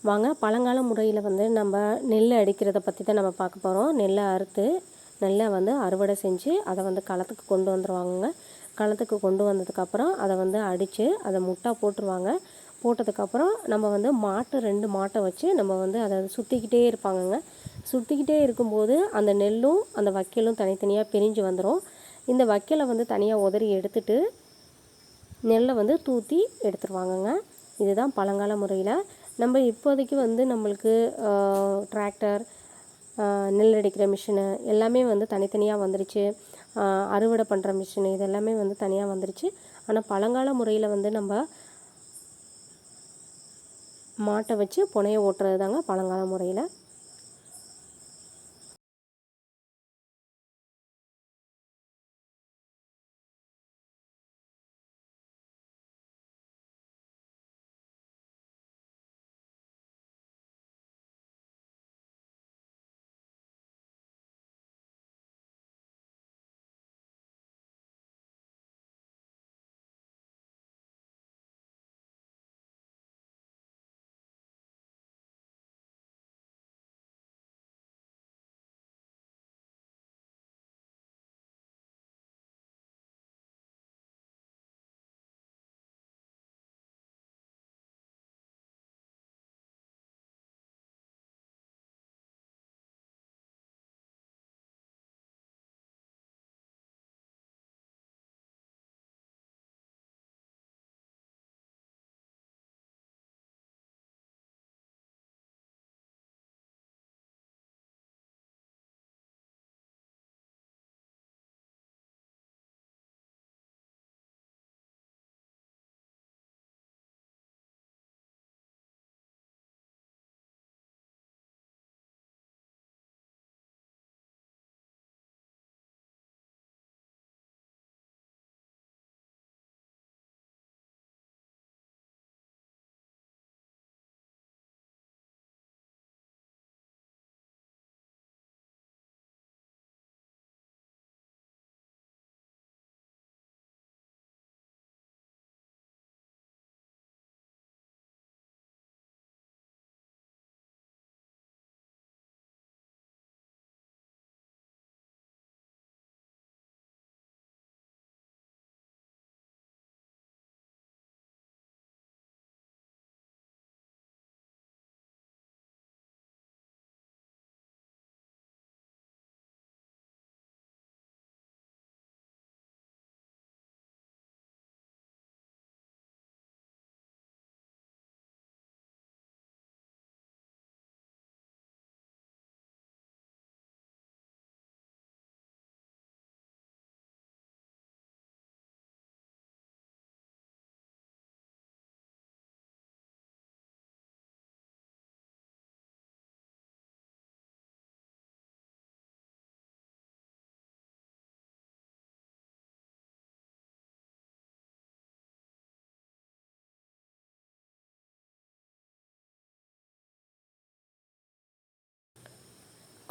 வாங்க பழங்கால முறையில் வந்து நம்ம நெல் அடிக்கிறத பற்றி தான் நம்ம பார்க்க போகிறோம். நெல்லை அறுத்து நெல்லை வந்து அறுவடை செஞ்சு அதை வந்து களத்துக்கு கொண்டு வந்துடுவாங்க. களத்துக்கு கொண்டு வந்ததுக்கப்புறம் அதை வந்து அடித்து அதை முட்டா போட்டுருவாங்க. போட்டதுக்கப்புறம் நம்ம வந்து ரெண்டு மாட்டை வச்சு நம்ம வந்து அதை சுற்றிக்கிட்டே இருப்பாங்கங்க. சுற்றிக்கிட்டே இருக்கும்போது அந்த நெல்லும் அந்த வைக்கலும் தனித்தனியாக பிரிஞ்சு வந்துடும். இந்த வைக்கலை வந்து தனியாக உதறி எடுத்துட்டு நெல்லை வந்து தூற்றி எடுத்துருவாங்கங்க. இதுதான் பழங்கால முறையில். நம்ம இப்போதைக்கு வந்து நம்மளுக்கு டிராக்டர், நெல் அடிக்கிற மிஷினு எல்லாமே வந்து தனித்தனியாக வந்துருச்சு. அறுவடை பண்ணுற மிஷினு இது எல்லாமே வந்து தனியாக வந்துருச்சு. ஆனால் பழங்கால முறையில் வந்து நம்ம மாட்டை வச்சு புனைய ஓட்டுறது தாங்க பழங்கால முறையில்.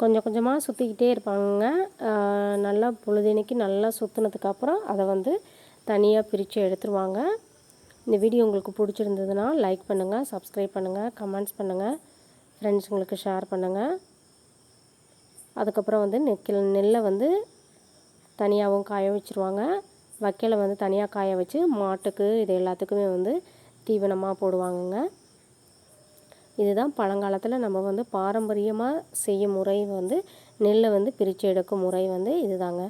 கொஞ்சம் கொஞ்சமாக சுற்றிக்கிட்டே இருப்பாங்க. நல்லா பொழுதேனைக்கு நல்லா சுற்றினதுக்கப்புறம் அதை வந்து தனியாக பிரித்து எடுத்துருவாங்க. இந்த வீடியோ உங்களுக்கு பிடிச்சிருந்ததுன்னா லைக் பண்ணுங்கள், சப்ஸ்கிரைப் பண்ணுங்கள், கமெண்ட்ஸ் பண்ணுங்கள், ஃப்ரெண்ட்ஸுங்களுக்கு ஷேர் பண்ணுங்கள். அதுக்கப்புறம் வந்து நெல்லை வந்து தனியாகவும் காய வச்சுருவாங்க. வைக்கலை வந்து தனியாக காய வச்சு மாட்டுக்கு இது எல்லாத்துக்குமே வந்து தீவனமாக போடுவாங்கங்க. இதுதான் பழங்காலத்தில் நம்ம வந்து பாரம்பரியமாக செய்யும் முறை வந்து நெல்லை வந்து பிரித்து எடுக்கும் முறை வந்து இதுதாங்க.